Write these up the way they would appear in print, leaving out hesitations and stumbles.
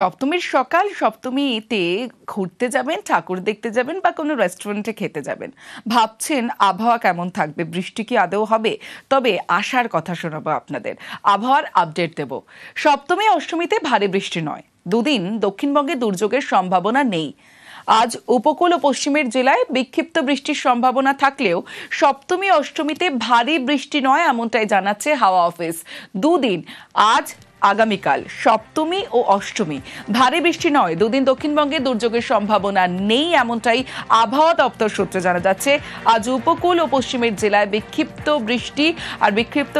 সপ্তমীর সকাল, সপ্তমীতে ঘুরতে যাবেন, ঠাকুর দেখতে যাবেন বা কোনো রেস্টুরেন্টে খেতে যাবেন, ভাবছেন আবহাওয়া কেমন থাকবে, বৃষ্টি কি আদৌ হবে? তবে আশার কথা শোনাবো আপনাদের, আবহাওয়ার আপডেট দেব। সপ্তমী অষ্টমীতে ভারী বৃষ্টি নয়, দুদিন দক্ষিণবঙ্গে দুর্যোগের সম্ভাবনা নেই। আজ উপকূল ও পশ্চিমের জেলায় বিক্ষিপ্ত বৃষ্টির সম্ভাবনা থাকলেও সপ্তমী অষ্টমীতে ভারী বৃষ্টি নয়, এমনটাই জানাচ্ছে হাওয়া অফিস। দুদিন, আজ আগামীকাল সপ্তমী ও অষ্টমী ভারী বৃষ্টি নয়, দুদিন দক্ষিণবঙ্গে দুর্যোগের সম্ভাবনা নেই, এমনটাই আবহাওয়া দপ্তর সূত্রে জানা যাচ্ছে। আজ উপকূল ও পশ্চিমের জেলায় বিক্ষিপ্ত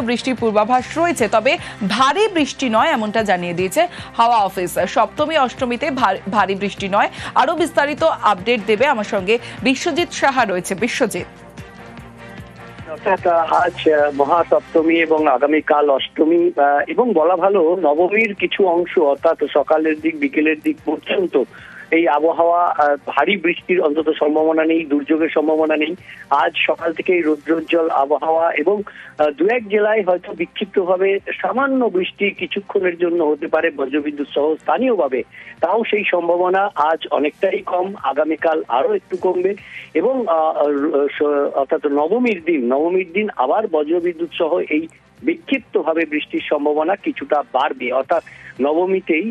বৃষ্টির পূর্বাভাস রয়েছে, তবে ভারী বৃষ্টি নয়, এমনটা জানিয়ে দিয়েছে হাওয়া অফিস। সপ্তমী অষ্টমীতে ভারী বৃষ্টি নয়। আরো বিস্তারিত আপডেট দেবে আমার সঙ্গে বিশ্বজিৎ সাহা রয়েছে। বিশ্বজিৎ, অর্থাৎ আজ মহাসপ্তমী এবং আগামীকাল অষ্টমী এবং বলা ভালো নবমীর কিছু অংশ, অর্থাৎ সকালের দিক বিকেলের দিক পর্যন্ত এই আবহাওয়া ভারী বৃষ্টির অন্তত সম্ভাবনা নেই, দুর্যোগের সম্ভাবনা নেই। আজ সকাল থেকেই রৌদ্রোজ্জ্বল আবহাওয়া এবং দু এক জেলায় হয়তো বিক্ষিপ্তভাবে সামান্য বৃষ্টি কিছুক্ষণের জন্য হতে পারে বজ্রবিদ্যুৎ সহ স্থানীয়ভাবে, তাও সেই সম্ভাবনা আজ অনেকটাই কম। আগামীকাল আরো একটু কমবে এবং অর্থাৎ নবমীর দিন আবার বজ্রবিদ্যুৎ সহ এই বিক্ষিপ্তভাবে বৃষ্টির সম্ভাবনা কিছুটা বাড়বে। অর্থাৎ নবমীতেই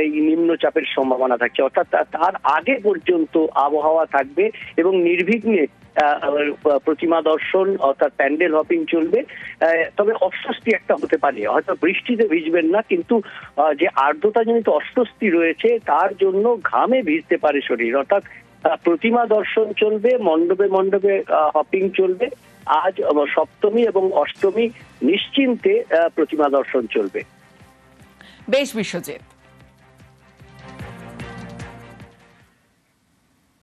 এই নিম্নচাপের সম্ভাবনা থাকছে, অর্থাৎ তার আগে পর্যন্ত আবহাওয়া থাকবে এবং নির্বিঘ্নে প্রতিমা দর্শন অর্থাৎ প্যান্ডেল হপিং চলবে। তবে অস্বস্তি একটা হতে পারে, হয়তো বৃষ্টিতে ভিজবেন না, কিন্তু যে আর্দ্রতাজনিত অস্বস্তি রয়েছে তার জন্য ঘামে ভিজতে পারে শরীর। অর্থাৎ প্রতিমা দর্শন চলবে, মণ্ডপে মণ্ডপে হপিং চলবে। আজ সপ্তমী এবং অষ্টমী নিশ্চিন্তে প্রতিমা দর্শন চলবে। বেশ বিশ্বজিৎ।